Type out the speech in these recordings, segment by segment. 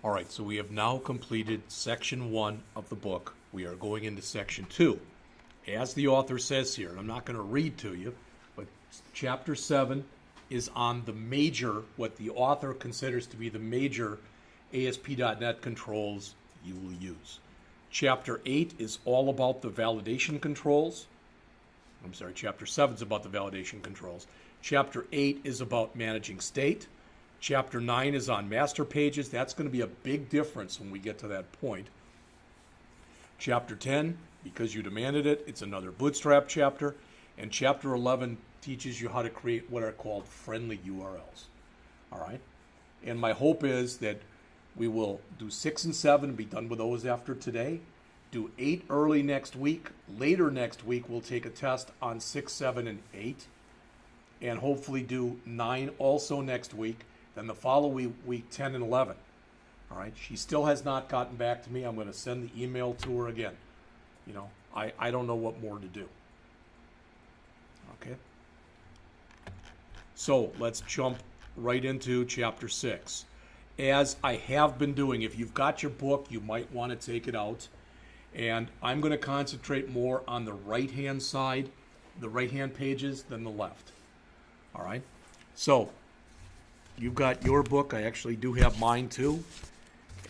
All right, so we have now completed section 1 of the book. We are going into section 2. As the author says here, and I'm not going to read to you, but chapter 7 is on the major, what the author considers to be the major ASP.NET controls you will use. Chapter 8 is all about the validation controls. I'm sorry, chapter 7 is about the validation controls. Chapter 8 is about managing state. Chapter 9 is on master pages. That's going to be a big difference when we get to that point. Chapter 10, because you demanded it, it's another bootstrap chapter. And chapter 11 teaches you how to create what are called friendly URLs. All right? And my hope is that we will do 6 and 7 and be done with those after today. Do 8 early next week. Later next week, we'll take a test on 6, 7, and 8. And hopefully do 9 also next week. Then the following week, 10 and 11. All right. She still has not gotten back to me. I'm going to send the email to her again. You know, I don't know what more to do. Okay. So let's jump right into chapter 6. As I have been doing, if you've got your book, you might want to take it out. And I'm going to concentrate more on the right-hand side, the right-hand pages, than the left. All right. So you've got your book. I actually do have mine too.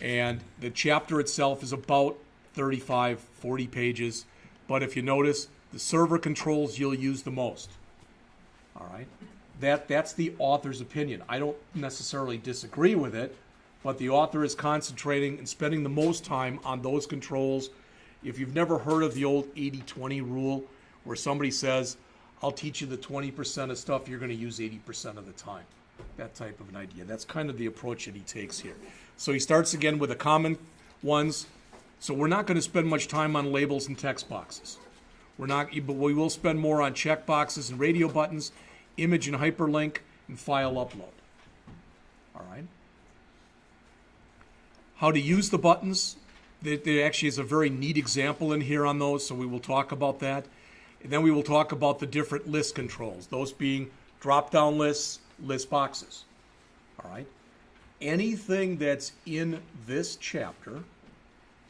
And the chapter itself is about 35, 40 pages. But if you notice, the server controls you'll use the most. All right. That's the author's opinion. I don't necessarily disagree with it, but the author is concentrating and spending the most time on those controls. If you've never heard of the old 80-20 rule, where somebody says, I'll teach you the 20% of stuff you're going to use 80% of the time. That type of an idea. That's kind of the approach that he takes here. So he starts again with the common ones. So we're not going to spend much time on labels and text boxes. But we will spend more on check boxes and radio buttons, image and hyperlink, and file upload. All right. How to use the buttons. There actually is a very neat example in here on those, so we will talk about that. And then we will talk about the different list controls, those being drop-down lists, list boxes. All right. Anything that's in this chapter,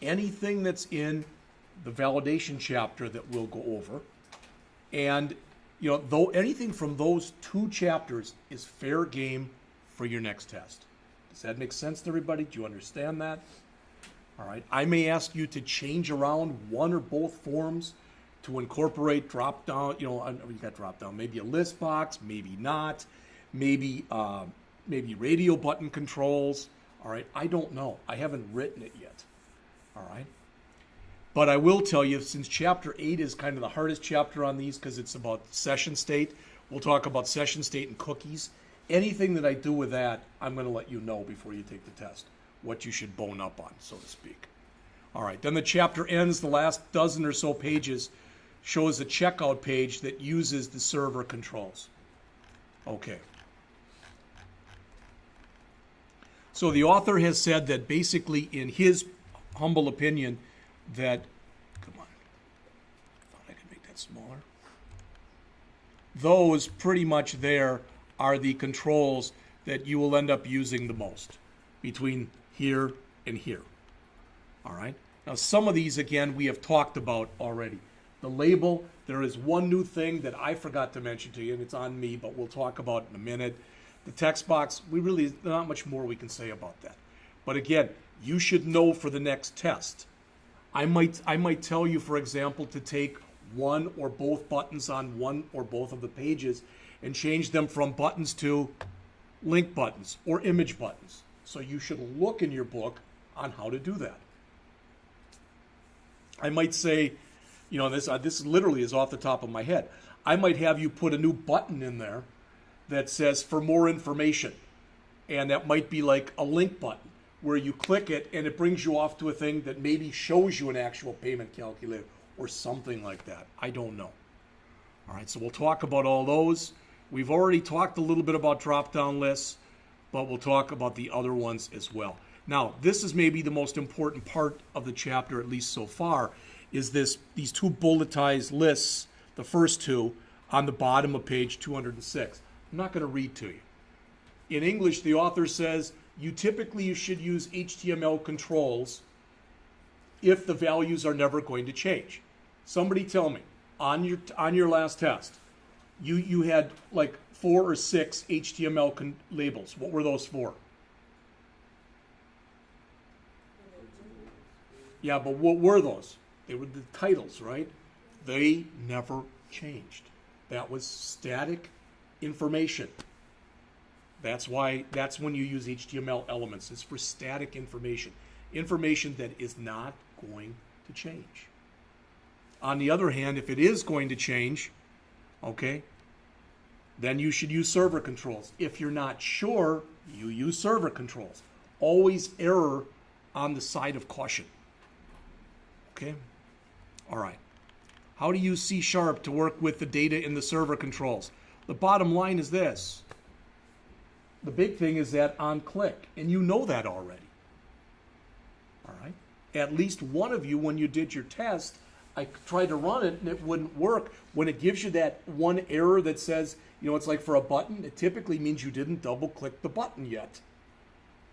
anything that's in the validation chapter that we'll go over, and though anything from those 2 chapters is fair game for your next test. Does that make sense to everybody? Do you understand that? All right. I may ask you to change around one or both forms to incorporate drop-down, you got drop-down, maybe a list box, maybe not. Maybe radio button controls. All right, I don't know. I haven't written it yet. All right. But I will tell you, since chapter 8 is kind of the hardest chapter on these because it's about session state, we'll talk about session state and cookies. Anything that I do with that, I'm going to let you know before you take the test, what you should bone up on, so to speak. All right, then the chapter ends. The last dozen or so pages shows a checkout page that uses the server controls. Okay. So the author has said that basically, in his humble opinion, that, come on, I thought I could make that smaller. Those pretty much there are the controls that you will end up using the most between here and here. All right. Now, some of these, again, we have talked about already. The label, there is one new thing that I forgot to mention to you, and it's on me, but we'll talk about it in a minute. The text box, there's not much more we can say about that. But again, you should know for the next test. I might tell you, for example, to take one or both buttons on one or both of the pages and change them from buttons to link buttons or image buttons. So you should look in your book on how to do that. I might say, this literally is off the top of my head. I might have you put a new button in there that says for more information. And that might be like a link button where you click it and it brings you off to a thing that maybe shows you an actual payment calculator or something like that. I don't know. All right, so we'll talk about all those. We've already talked a little bit about drop-down lists, but we'll talk about the other ones as well. Now, this is maybe the most important part of the chapter, at least so far, is these 2 bulletized lists, the first 2, on the bottom of page 206. I'm not going to read to you. In English, the author says you should use HTML controls if the values are never going to change. Somebody tell me, on your last test, you had like 4 or 6 HTML labels. What were those for? Yeah, but what were those? They were the titles, right? They never changed. That was static information. That's when you use HTML elements. It's for static information. Information that is not going to change. On the other hand, if it is going to change, okay, then you should use server controls. If you're not sure, you use server controls. Always err on the side of caution. Okay? All right. How to use C# to work with the data in the server controls. The bottom line is this. The big thing is that on click, and you know that already. All right? At least one of you, when you did your test, I tried to run it and it wouldn't work. When it gives you that one error that says, it's like for a button, it typically means you didn't double click the button yet.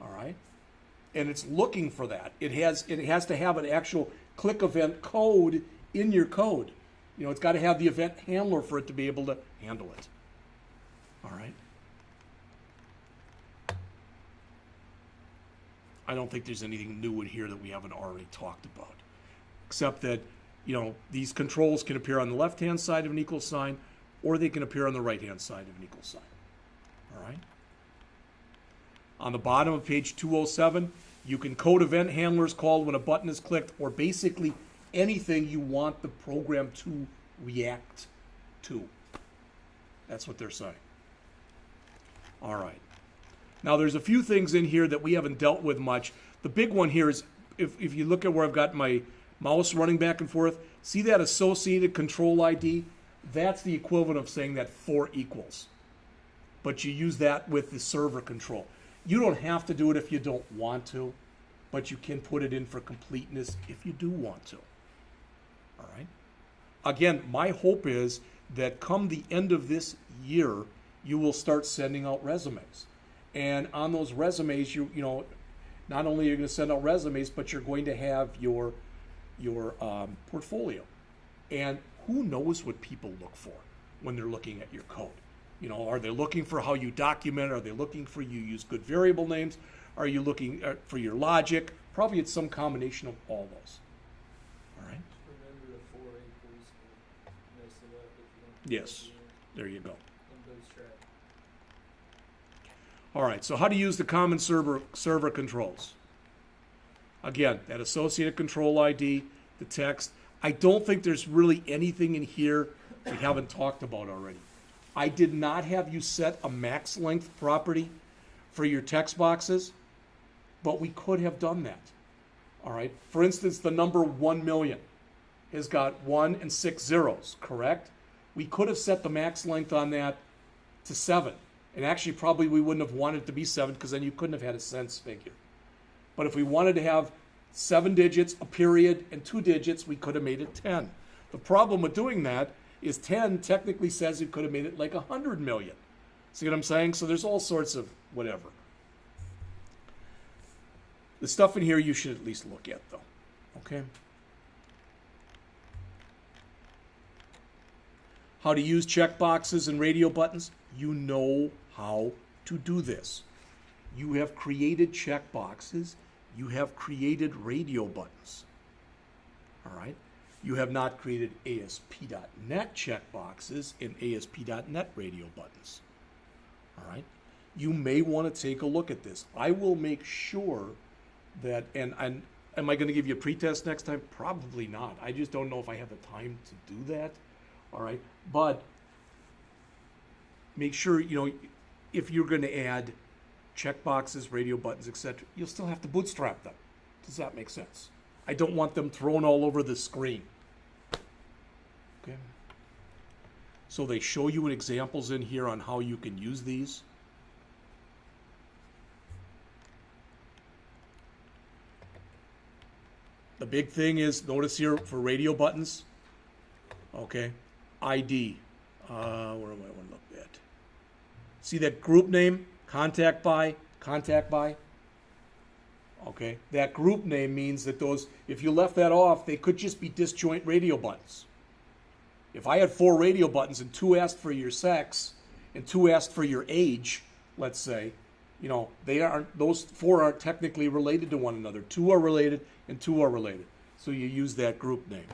All right? And it's looking for that. It has to have an actual click event code in your code. It's got to have the event handler for it to be able to handle it. All right? I don't think there's anything new in here that we haven't already talked about, except that, these controls can appear on the left-hand side of an equal sign, or they can appear on the right-hand side of an equal sign. All right? On the bottom of page 207, you can code event handlers called when a button is clicked, or basically anything you want the program to react to. That's what they're saying. All right. Now, there's a few things in here that we haven't dealt with much. The big one here is, if you look at where I've got my mouse running back and forth, see that associated control ID? That's the equivalent of saying that 4 equals. But you use that with the server control. You don't have to do it if you don't want to, but you can put it in for completeness if you do want to. All right? Again, my hope is that come the end of this year, you will start sending out resumes. And on those resumes, not only are you going to send out resumes, but you're going to have your portfolio. And who knows what people look for when they're looking at your code? Are they looking for how you document? Are they looking for you use good variable names? Are you looking for your logic? Probably it's some combination of all those. All right? Remember the 4 equals, mess it up if you don't. Yes. There you go. Bootstrap. All right, so how to use the common server controls. Again, that associated control ID, the text. I don't think there's really anything in here we haven't talked about already. I did not have you set a max length property for your text boxes, but we could have done that. All right, for instance, the number 1 million has got 1 and 6 zeros, correct? We could have set the max length on that to 7. And actually, probably we wouldn't have wanted it to be 7 because then you couldn't have had a cents figure. But if we wanted to have 7 digits, a period, and 2 digits, we could have made it 10. The problem with doing that is 10 technically says you could have made it like 100 million. See what I'm saying? So there's all sorts of whatever. The stuff in here you should at least look at, though. Okay? How to use checkboxes and radio buttons. You know how to do this. You have created checkboxes. You have created radio buttons. All right? You have not created ASP.NET checkboxes and ASP.NET radio buttons. All right? You may want to take a look at this. I will make sure that, and am I going to give you a pretest next time? Probably not. I just don't know if I have the time to do that. All right? But make sure, if you're going to add checkboxes, radio buttons, etc., you'll still have to bootstrap them. Does that make sense? I don't want them thrown all over the screen. Okay. So they show you examples in here on how you can use these. The big thing is, notice here for radio buttons, okay, ID. Where do I want to look at? See that group name, contact by, Okay, that group name means that those, if you left that off, they could just be disjoint radio buttons. If I had 4 radio buttons and 2 asked for your sex and 2 asked for your age, let's say, you know, those 4 aren't technically related to one another. 2 are related and 2 are related. So you use that group name.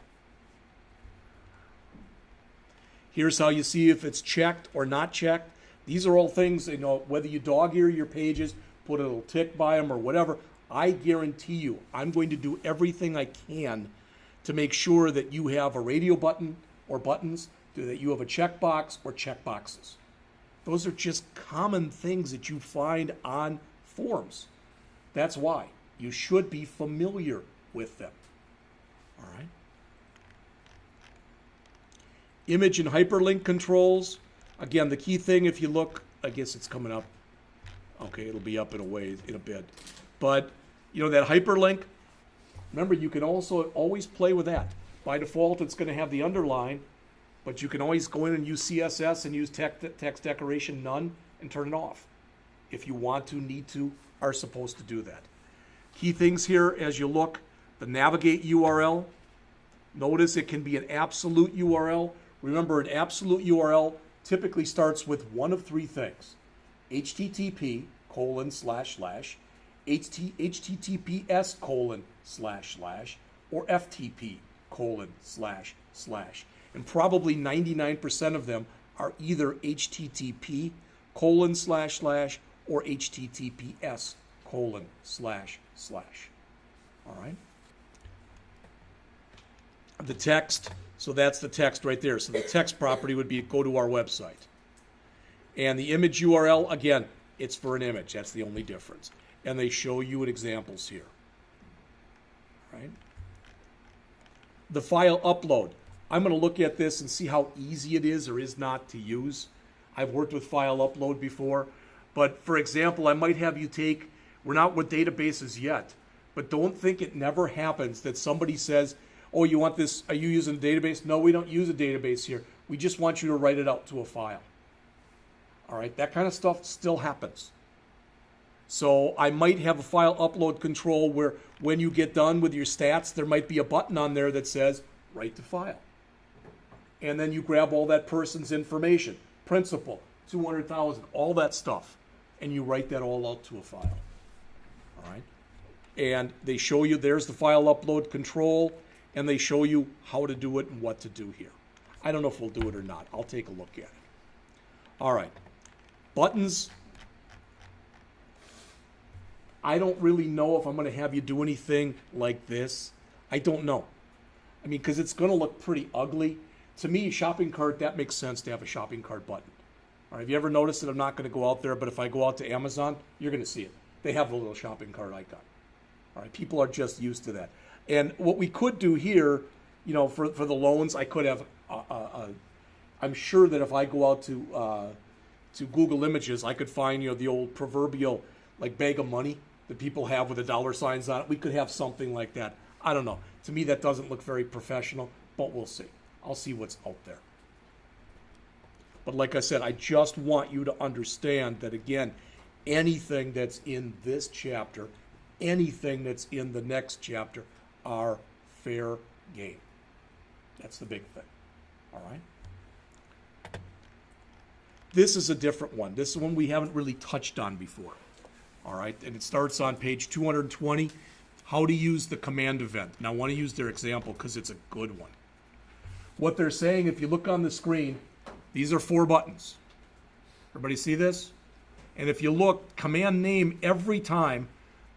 Here's how you see if it's checked or not checked. These are all things, you know, whether you dog ear your pages, put a little tick by them or whatever, I guarantee you I'm going to do everything I can to make sure that you have a radio button or buttons, that you have a checkbox or checkboxes. Those are just common things that you find on forms. That's why you should be familiar with them. All right. Image and hyperlink controls. Again, the key thing, if you look, I guess it's coming up. Okay, it'll be up in a bit. But, you know, that hyperlink, remember, you can also always play with that. By default, it's going to have the underline, but you can always go in and use CSS and use text decoration none and turn it off. If you want to, need to, are supposed to do that. Key things here as you look, the navigate URL. Notice it can be an absolute URL. Remember, an absolute URL typically starts with one of 3 things. HTTP:// HTTPS:// or FTP:// And probably 99% of them are either HTTP:// or HTTPS://. All right. The text, so that's the text right there. So the text property would be go to our website. And the image URL, again, it's for an image. That's the only difference. And they show you examples here. Right? The file upload. I'm going to look at this and see how easy it is or is not to use. I've worked with file upload before. But for example, I might have you take, we're not with databases yet, but don't think it never happens that somebody says, oh, you want this, are you using a database? No, we don't use a database here. We just want you to write it out to a file. All right, that kind of stuff still happens. So I might have a file upload control where when you get done with your stats, there might be a button on there that says, write to file. And then you grab all that person's information, principal, 200,000, all that stuff, and you write that all out to a file. All right? And they show you, there's the file upload control, and they show you how to do it and what to do here. I don't know if we'll do it or not. I'll take a look at it. All right. Buttons. I don't really know if I'm going to have you do anything like this. I don't know. I mean, because it's going to look pretty ugly. To me, shopping cart, that makes sense to have a shopping cart button. All right, have you ever noticed that I'm not going to go out there, but if I go out to Amazon, you're going to see it. They have a little shopping cart icon. All right, people are just used to that. And what we could do here, you know, for the loans, I could have, I'm sure that if I go out to Google Images, I could find, you know, the old proverbial, like, bag of money that people have with the dollar signs on it. We could have something like that. I don't know. To me, that doesn't look very professional, but we'll see. I'll see what's out there. But like I said, I just want you to understand that, again, anything that's in this chapter, anything that's in the next chapter are fair game. That's the big thing. All right? This is a different one. This is one we haven't really touched on before. All right? And it starts on page 220, how to use the command event. Now, I want to use their example because it's a good one. What they're saying, if you look on the screen, these are 4 buttons. Everybody see this? And if you look, command name every time,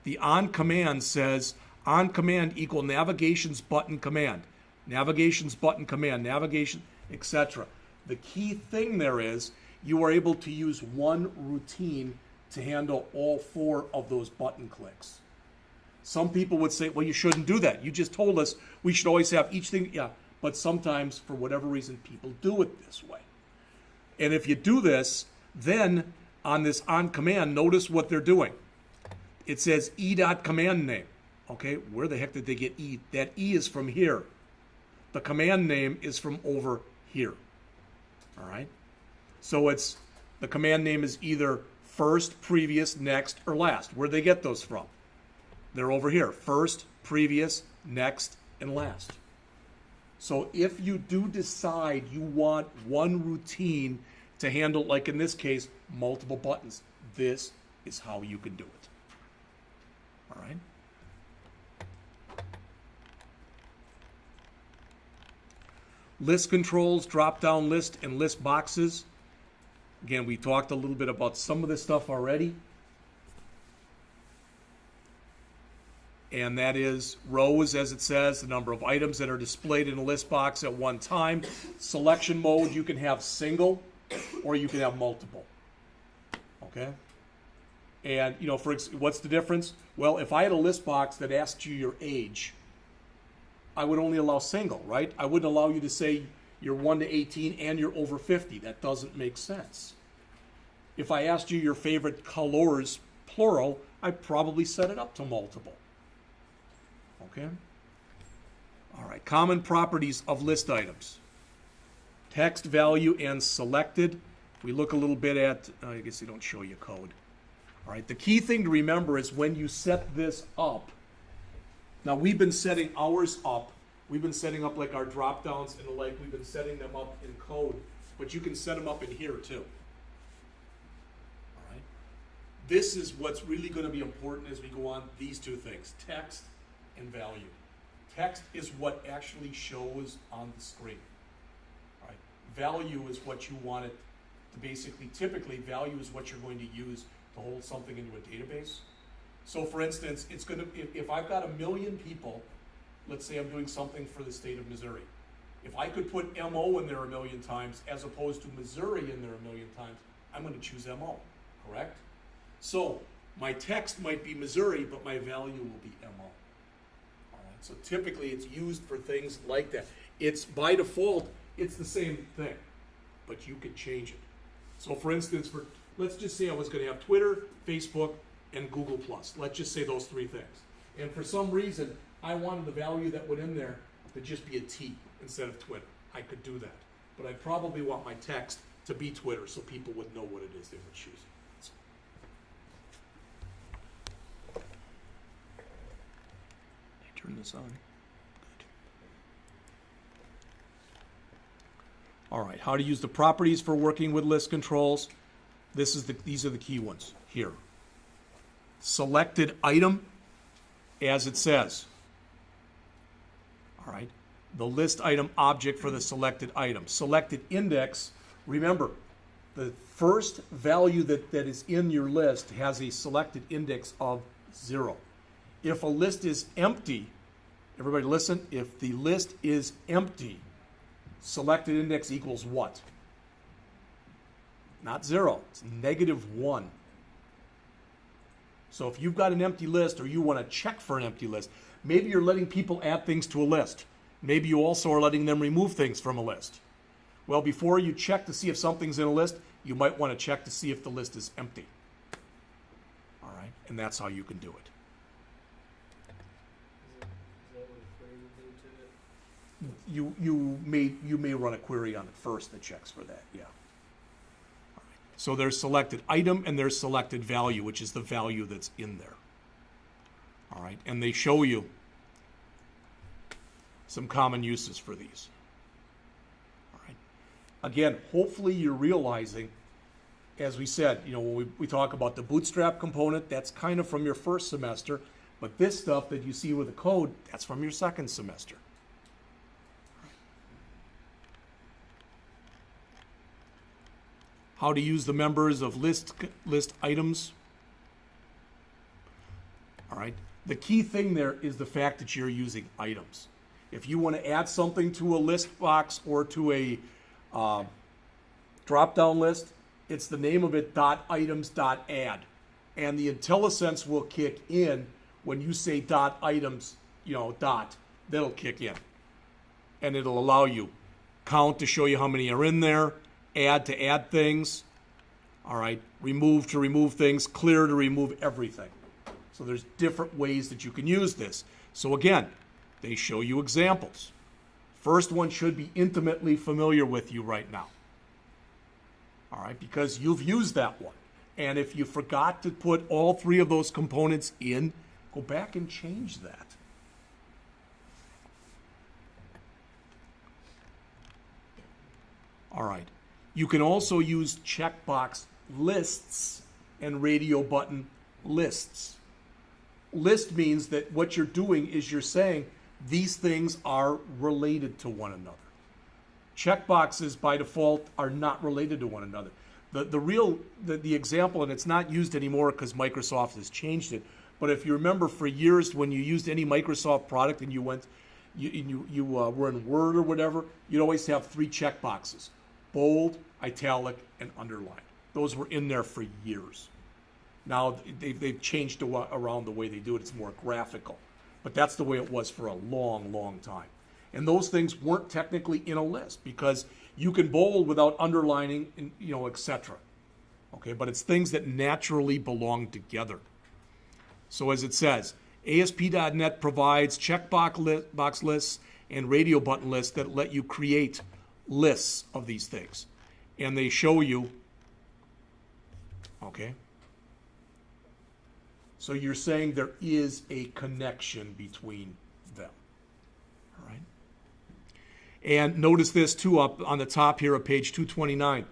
the on command says on command equal navigations button command, navigations button command, navigation, etc. The key thing there is you are able to use one routine to handle all 4 of those button clicks. Some people would say, well, you shouldn't do that. You just told us we should always have each thing. Yeah, but sometimes, for whatever reason, people do it this way. And if you do this, then on this on command, notice what they're doing. It says e.command name. Okay, where the heck did they get e? That e is from here. The command name is from over here. All right? So it's, the command name is either first, previous, next, or last. Where'd they get those from? They're over here. First, previous, next, and last. So if you do decide you want one routine to handle, like in this case, multiple buttons, this is how you can do it. All right? List controls, drop-down list, and list boxes. Again, we talked a little bit about some of this stuff already. And that is rows, as it says, the number of items that are displayed in a list box at one time. Selection mode, you can have single or you can have multiple. Okay? And, you know, what's the difference? Well, if I had a list box that asked you your age, I would only allow single, right? I wouldn't allow you to say you're 1 to 18 and you're over 50. That doesn't make sense. If I asked you your favorite colors, plural, I'd probably set it up to multiple. Okay? All right, common properties of list items. Text, value, and selected. We look a little bit at, I guess they don't show you code. All right, the key thing to remember is when you set this up, now we've been setting ours up. We've been setting up like our drop downs and the like. We've been setting them up in code, but you can set them up in here too. All right. This is what's really going to be important as we go on. These two things: text and value. Text is what actually shows on the screen. All right. Value is what you want it to basically. Typically, value is what you're going to use to hold something into a database. So for instance, it's going to, if I've got 1 million people, let's say I'm doing something for the state of Missouri. If I could put MO in there 1 million times as opposed to Missouri in there 1 million times, I'm going to choose MO, correct? So my text might be Missouri, but my value will be MO. All right, so typically it's used for things like that. It's by default, it's the same thing, but you can change it. So for instance, let's just say I was going to have Twitter, Facebook, and Google+. Let's just say those 3 things. And for some reason, I wanted the value that went in there to just be a T instead of Twitter. I could do that. But I'd probably want my text to be Twitter so people would know what it is they were choosing. Turn this on. Good. All right, how to use the properties for working with list controls. These are the key ones here. Selected item, as it says. All right. The list item object for the selected item. Selected index, remember, the first value that is in your list has a selected index of 0. If a list is empty, everybody listen, if the list is empty, selected index equals what? Not 0, it's -1. So if you've got an empty list or you want to check for an empty list, maybe you're letting people add things to a list. Maybe you also are letting them remove things from a list. Well, before you check to see if something's in a list, you might want to check to see if the list is empty. All right, and that's how you can do it. Is that what a query would do to it? You may run a query on it first that checks for that, yeah. All right. So there's selected item and there's selected value, which is the value that's in there. All right, and they show you some common uses for these. All right. Again, hopefully you're realizing, as we said, you know, when we talk about the bootstrap component, that's kind of from your first semester, but this stuff that you see with the code, that's from your second semester. How to use the members of list items. All right. The key thing there is the fact that you're using items. If you want to add something to a list box or to a drop-down list, it's the name of it .items.add. And the IntelliSense will kick in when you say .items, that'll kick in. And it'll allow you count to show you how many are in there, add to add things, all right, remove to remove things, clear to remove everything. So there's different ways that you can use this. So again, they show you examples. First one should be intimately familiar with you right now. All right, because you've used that one. And if you forgot to put all 3 of those components in, Go back and change that. All right. You can also use checkbox lists and radio button lists. List means that what you're doing is you're saying these things are related to one another. Checkboxes by default are not related to one another. The example, and it's not used anymore because Microsoft has changed it, but if you remember for years when you used any Microsoft product and you were in Word or whatever, you'd always have 3 checkboxes: bold, italic, and underline. Those were in there for years. Now they've changed around the way they do it. It's more graphical. But that's the way it was for a long, long time. And those things weren't technically in a list because you can bold without underlining, and, etc. Okay, but it's things that naturally belong together. So as it says, ASP.NET provides checkbox lists and radio button lists that let you create lists of these things. And they show you, okay? So you're saying there is a connection between them, all right? And notice this too up on the top here of page 229.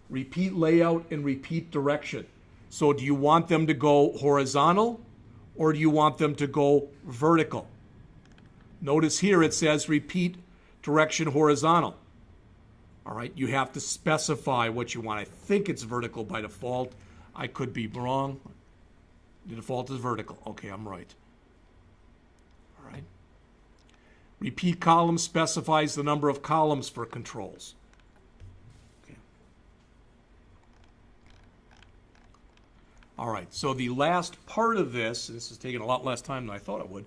Repeat layout and repeat direction. So do you want them to go horizontal or do you want them to go vertical? Notice here it says repeat direction horizontal. All right, you have to specify what you want. I think it's vertical by default. I could be wrong. The default is vertical. Okay, I'm right. All right. Repeat column specifies the number of columns for controls. Okay. All right, so the last part of this is taking a lot less time than I thought it would,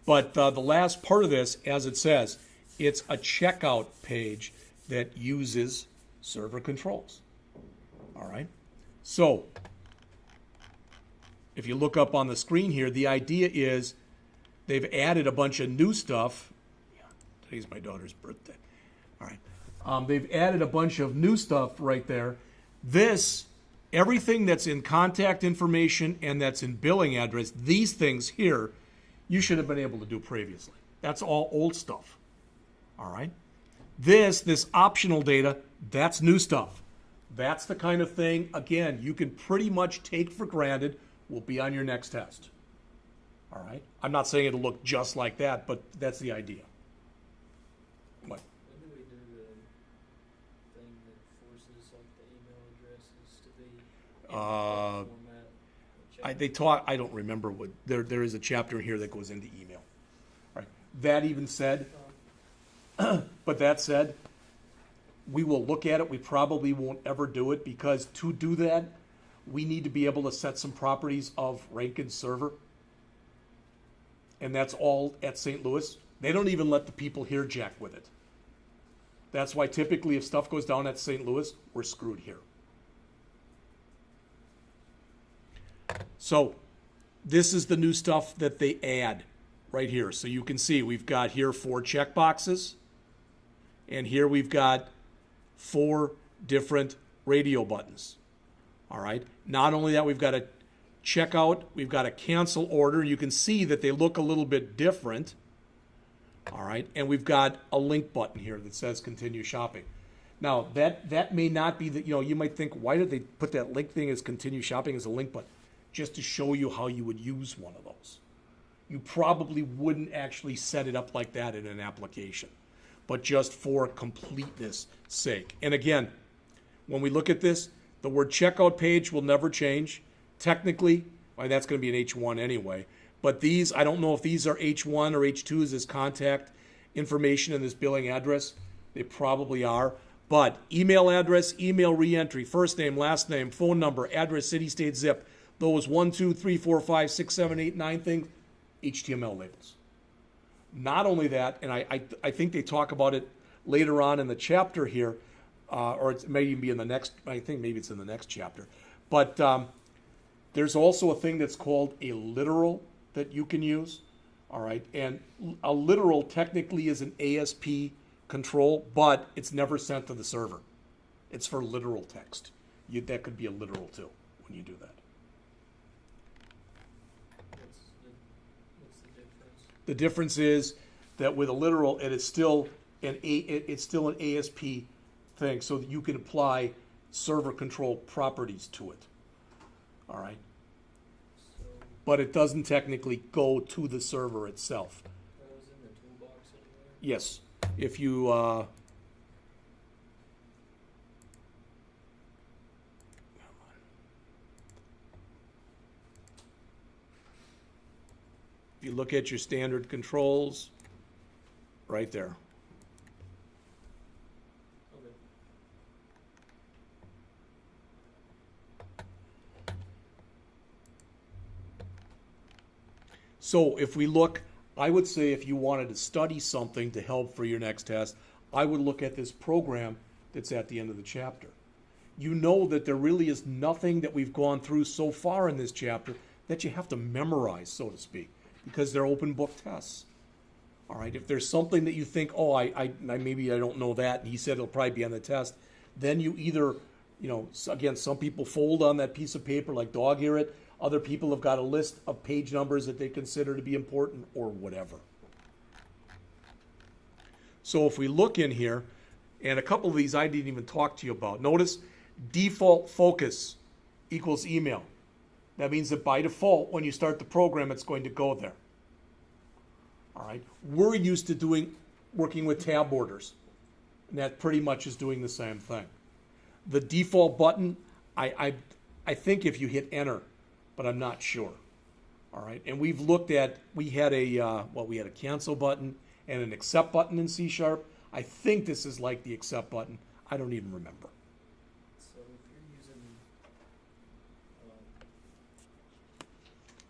but the last part of this, as it says, it's a checkout page that uses server controls. All right, so if you look up on the screen here, the idea is they've added a bunch of new stuff. Yeah, today's my daughter's birthday. All right, they've added a bunch of new stuff right there. Everything that's in contact information and that's in billing address, these things here, you should have been able to do previously. That's all old stuff. All right. This optional data, that's new stuff. That's the kind of thing, again, you can pretty much take for granted will be on your next test. All right? I'm not saying it'll look just like that, but that's the idea. What? When do we do the thing that forces like the email addresses to be in format? I don't remember what, there is a chapter here that goes into email. All right. That even said, but that said, we will look at it. We probably won't ever do it because to do that, we need to be able to set some properties of Rankin server. And that's all at St. Louis. They don't even let the people here jack with it. That's why typically if stuff goes down at St. Louis, we're screwed here. So this is the new stuff that they add right here. So you can see we've got here 4 checkboxes. And here we've got 4 different radio buttons. All right. Not only that, we've got a checkout, we've got a cancel order. You can see that they look a little bit different. All right. And we've got a link button here that says continue shopping. Now, that may not be the, you might think, why did they put that link thing as continue shopping as a link button? Just to show you how you would use one of those. You probably wouldn't actually set it up like that in an application, but just for completeness sake. And again, when we look at this, the word checkout page will never change. Technically, well, that's going to be an H1 anyway. But these, I don't know if these are H1 or H2s as contact information in this billing address. They probably are. But email address, email reentry, first name, last name, phone number, address, city, state, zip, those 1, 2, 3, 4, 5, 6, 7, 8, 9 things, HTML labels. Not only that, and I think they talk about it later on in the chapter here, or it may even be in the next, I think maybe it's in the next chapter. But there's also a thing that's called a literal that you can use. All right. And a literal technically is an ASP control, but it's never sent to the server. It's for literal text. That could be a literal too when you do that. The difference is that with a literal, it's still it's still an ASP thing, so that you can apply server control properties to it. All right, So, but it doesn't technically go to the server itself. that was in the toolbox anywhere? Yes, if you if you look at your standard controls, right there. Okay. So if we look, I would say if you wanted to study something to help for your next test, I would look at this program that's at the end of the chapter. You know that there really is nothing that we've gone through so far in this chapter that you have to memorize, so to speak, because they're open book tests. All right, if there's something that you think, oh, I maybe I don't know that, and he said it'll probably be on the test, then you either, again, some people fold on that piece of paper like dog ear it. Other people have got a list of page numbers that they consider to be important or whatever. So if we look in here, and a couple of these I didn't even talk to you about. Notice default focus equals email. That means that by default, when you start the program, it's going to go there. All right. We're used to working with tab orders, and that pretty much is doing the same thing. The default button, I think if you hit enter, but I'm not sure. All right. And we've looked at, we had a cancel button and an accept button in C#. I think this is like the accept button. I don't even remember. So if you're using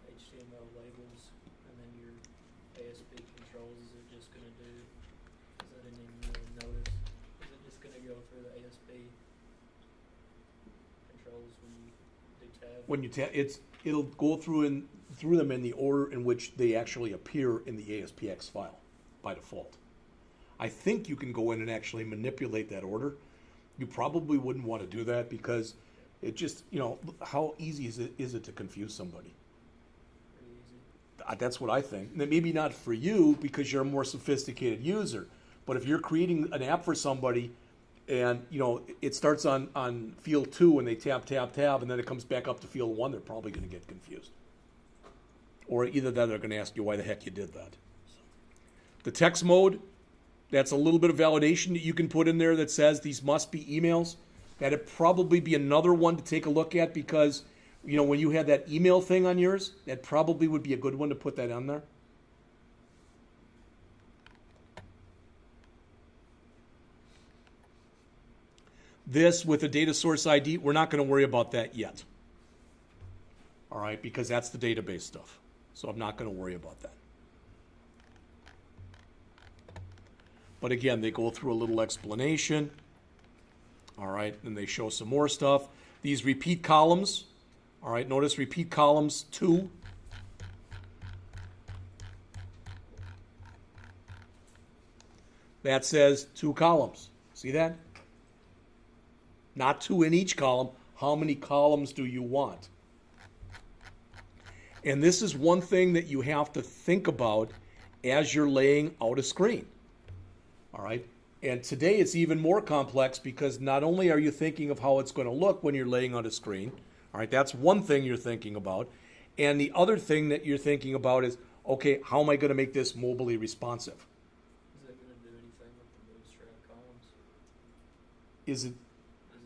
HTML labels and then your ASP controls, is it just going to do, because I didn't even really notice, is it just going to go through the ASP controls when you do tab? When you it'll go through them in the order in which they actually appear in the ASPX file by default. I think you can go in and actually manipulate that order. You probably wouldn't want to do that because it just, how easy is it to confuse somebody? Pretty easy. That's what I think. And maybe not for you because you're a more sophisticated user, but if you're creating an app for somebody and, it starts on field 2 and they tab, and then it comes back up to field 1, they're probably going to get confused. Or either that or they're going to ask you why the heck you did that. The text mode, that's a little bit of validation that you can put in there that says these must be emails. That'd probably be another one to take a look at because, when you had that email thing on yours, that probably would be a good one to put that on there. This with the data source ID, we're not going to worry about that yet. All right, because that's the database stuff. So I'm not going to worry about that. But again, they go through a little explanation. All right, and they show some more stuff. These repeat columns. All right, notice repeat columns 2. That says 2 columns. See that? Not 2 in each column. How many columns do you want? And this is one thing that you have to think about as you're laying out a screen. All right. And today it's even more complex because not only are you thinking of how it's going to look when you're laying out a screen. All right. That's one thing you're thinking about. And the other thing that you're thinking about is, okay, how am I going to make this mobily responsive? Is that going to do anything with the bootstrap columns? Is it, Is it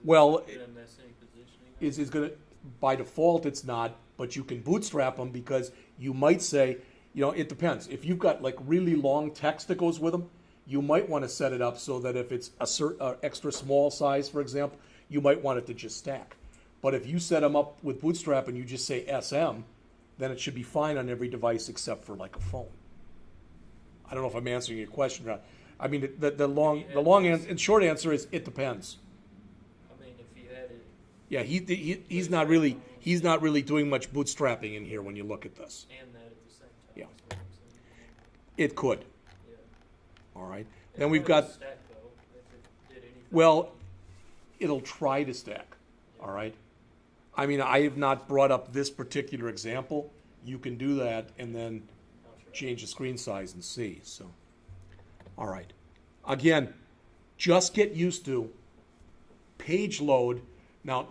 well, going to mess any positioning? is going to, by default, it's not, but you can bootstrap them because you might say, it depends. If you've got like really long text that goes with them, you might want to set it up so that if it's a extra small size, for example, you might want it to just stack. But if you set them up with Bootstrap and you just say SM, then it should be fine on every device except for like a phone. I don't know if I'm answering your question, Ron. I mean, the long and short answer is it depends. I mean, if you had it. Yeah, he's not really doing much bootstrapping in here when you look at this. And that at the same time. Yeah. is what I'm saying. It could. Yeah. All right. It's Then we've hard got, to stack, though, if it did anything. well, it'll try to stack. All right. I mean, I have not brought up this particular example. You can do that, and then I'll try change the screen size and see. So, all right. Again, just get used to page load. Now,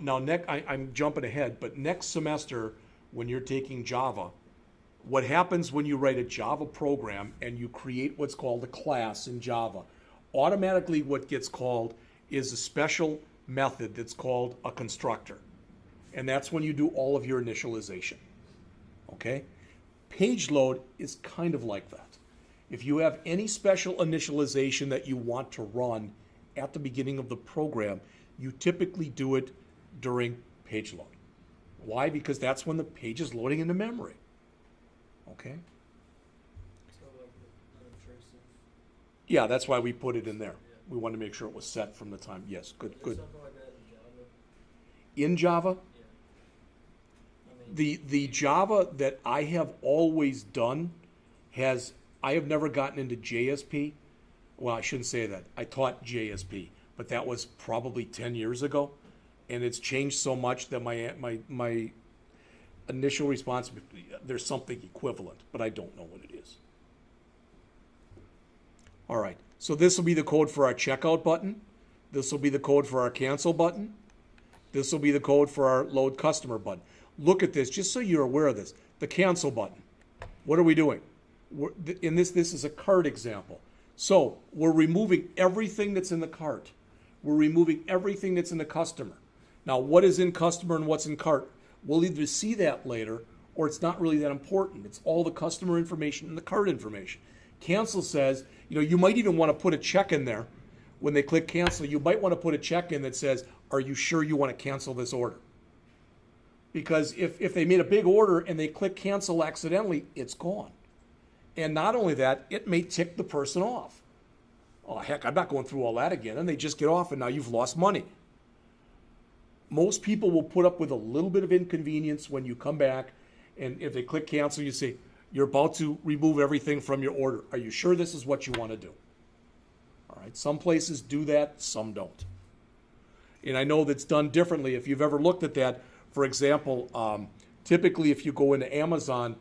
I'm jumping ahead, but next semester when you're taking Java, what happens when you write a Java program and you create what's called a class in Java? Automatically what gets called is a special method that's called a constructor. And that's when you do all of your initialization. Okay? Page load is kind of like that. If you have any special initialization that you want to run at the beginning of the program, you typically do it during page load. Why? Because that's when the page is loading into memory. Okay? So like the unobtrusive. Yeah, that's why we put it in there. We wanted to make sure it was set from the time. Yes, good. Something like that in Java. In Java, Yeah. I mean, the Java that I have always done I have never gotten into JSP. Well, I shouldn't say that. I taught JSP, but that was probably 10 years ago, and it's changed so much that my initial response, there's something equivalent, but I don't know what it is. All right, so this will be the code for our checkout button. This will be the code for our cancel button. This will be the code for our load customer button. Look at this, just so you're aware of this. The cancel button. What are we doing? This is a cart example. So we're removing everything that's in the cart. We're removing everything that's in the customer. Now, what is in customer and what's in cart? We'll either see that later, or it's not really that important. It's all the customer information and the cart information. Cancel says, you might even want to put a check in there. When they click cancel, you might want to put a check in that says, are you sure you want to cancel this order? Because if they made a big order and they click cancel accidentally, it's gone. And not only that, it may tick the person off. Oh, heck, I'm not going through all that again. And they just get off, and now you've lost money. Most people will put up with a little bit of inconvenience when you come back, and if they click cancel, you say, you're about to remove everything from your order. Are you sure this is what you want to do? All right, some places do that, some don't. And I know that's done differently. If you've ever looked at that, for example, typically if you go into Amazon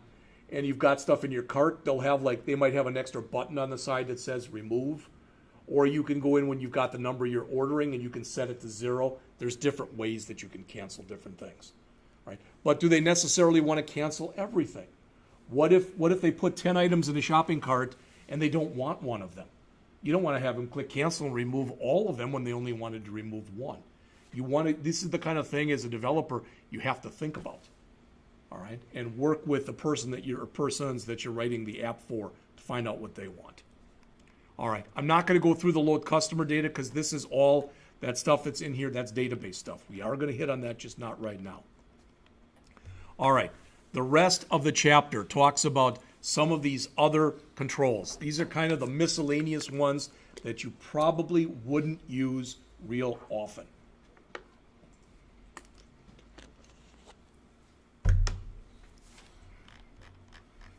and you've got stuff in your cart, they might have an extra button on the side that says remove. Or you can go in when you've got the number you're ordering and you can set it to 0. There's different ways that you can cancel different things. Right? But do they necessarily want to cancel everything? What if they put 10 items in a shopping cart and they don't want one of them? You don't want to have them click cancel and remove all of them when they only wanted to remove one. This is the kind of thing as a developer you have to think about. All right, and work with the persons that you're writing the app for to find out what they want. All right, I'm not going to go through the load customer data because this is all that stuff that's in here. That's database stuff. We are going to hit on that, just not right now. All right, the rest of the chapter talks about some of these other controls. These are kind of the miscellaneous ones that you probably wouldn't use real often.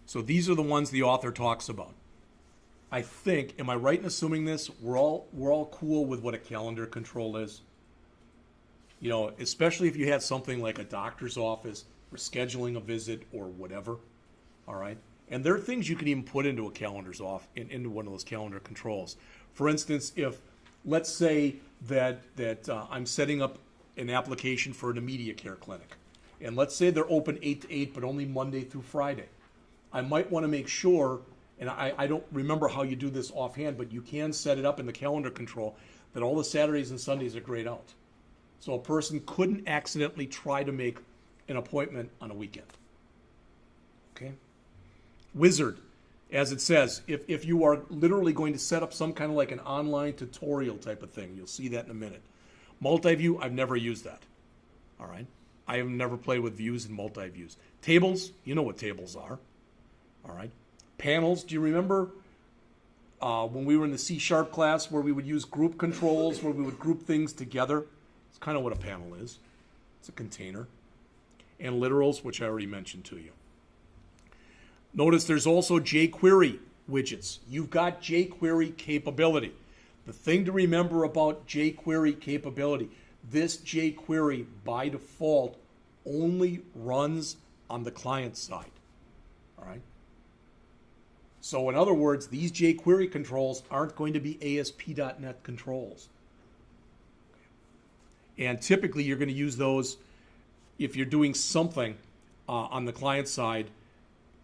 So these are the ones the author talks about. I think, am I right in assuming this? We're all cool with what a calendar control is. Especially if you had something like a doctor's office or scheduling a visit or whatever. All right. And there are things you can even put into into one of those calendar controls. For instance, if let's say that I'm setting up an application for an immediate care clinic, and let's say they're open 8 to 8, but only Monday through Friday. I might want to make sure, and I don't remember how you do this offhand, but you can set it up in the calendar control that all the Saturdays and Sundays are grayed out. So a person couldn't accidentally try to make an appointment on a weekend. Okay? Wizard, as it says, if you are literally going to set up some kind of like an online tutorial type of thing, you'll see that in a minute. Multi-view, I've never used that. All right? I have never played with views and multi-views. Tables, you know what tables are. All right. Panels, do you remember when we were in the C# class where we would use group controls, where we would group things together? It's kind of what a panel is. It's a container. And literals, which I already mentioned to you. Notice there's also jQuery widgets. You've got jQuery capability. The thing to remember about jQuery capability, this jQuery by default only runs on the client side. All right. So in other words, these jQuery controls aren't going to be ASP.NET controls. And typically you're going to use those if you're doing something on the client side,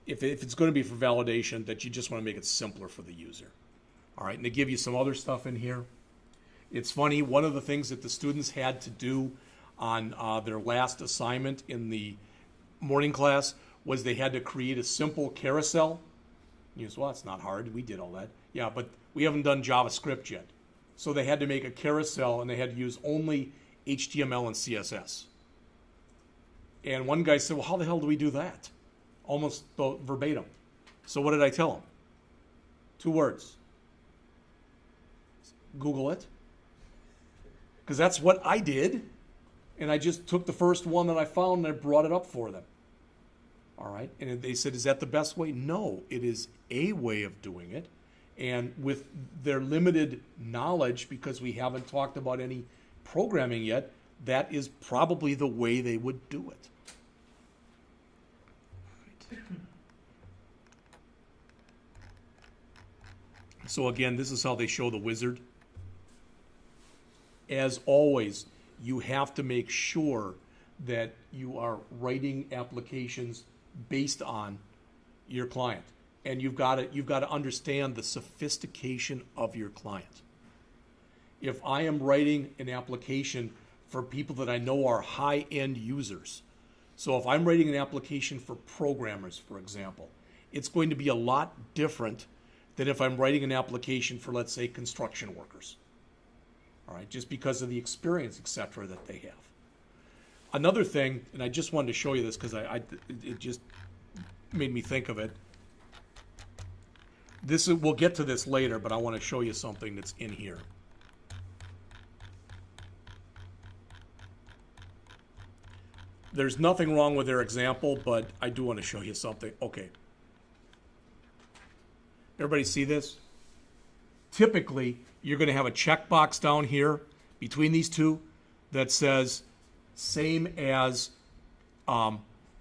if it's going to be for validation, that you just want to make it simpler for the user. All right, and to give you some other stuff in here. It's funny, one of the things that the students had to do on their last assignment in the morning class was they had to create a simple carousel. You say, well, that's not hard. We did all that. Yeah, but we haven't done JavaScript yet. So they had to make a carousel, and they had to use only HTML and CSS. And one guy said, well, how the hell do we do that? Almost verbatim. So what did I tell him? 2 words. Google it. Because that's what I did. And I just took the first one that I found and I brought it up for them. All right. And they said, is that the best way? No, it is a way of doing it. And with their limited knowledge, because we haven't talked about any programming yet, that is probably the way they would do it. Right. So again, this is how they show the wizard. As always, you have to make sure that you are writing applications based on your client. And you've got to understand the sophistication of your client. If I am writing an application for people that I know are high-end users, so if I'm writing an application for programmers, for example, it's going to be a lot different than if I'm writing an application for, let's say, construction workers. All right, just because of the experience, etc., that they have. Another thing, and I just wanted to show you this because it just made me think of it. We'll get to this later, but I want to show you something that's in here. There's nothing wrong with their example, but I do want to show you something. Okay. Everybody see this? Typically, you're going to have a checkbox down here between these two that says same as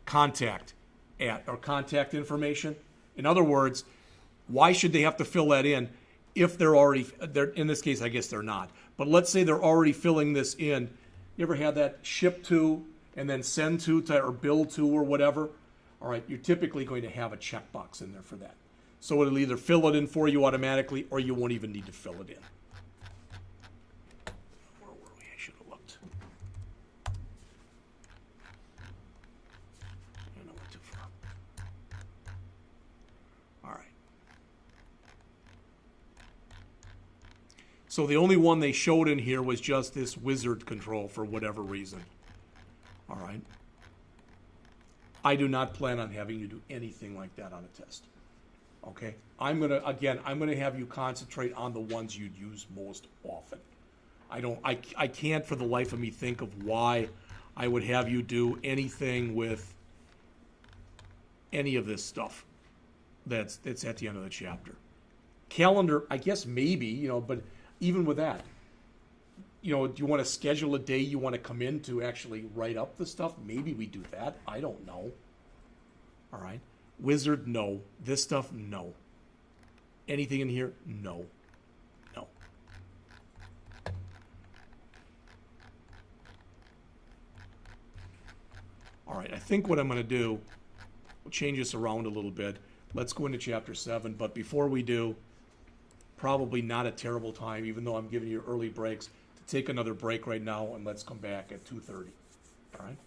contact or contact information. In other words, why should they have to fill that in if they're in this case, I guess they're not. But let's say they're already filling this in. You ever had that ship to and then send to or bill to or whatever? All right, you're typically going to have a checkbox in there for that. So it'll either fill it in for you automatically or you won't even need to fill it in. Where were we? I should have looked. I know went too far. All right. So the only one they showed in here was just this wizard control for whatever reason. All right. I do not plan on having you do anything like that on a test. Okay, I'm gonna have you concentrate on the ones you'd use most often. I can't for the life of me think of why I would have you do anything with any of this stuff that's at the end of the chapter. Calendar, I guess maybe, but even with that, do you want to schedule a day you want to come in to actually write up the stuff? Maybe we do that. I don't know. All right. Wizard, no. This stuff, no. Anything in here? No. No. All right, I think what I'm going to do, we'll change this around a little bit. Let's go into Chapter 7, but before we do, probably not a terrible time, even though I'm giving you early breaks, to take another break right now, and let's come back at 2:30. All right?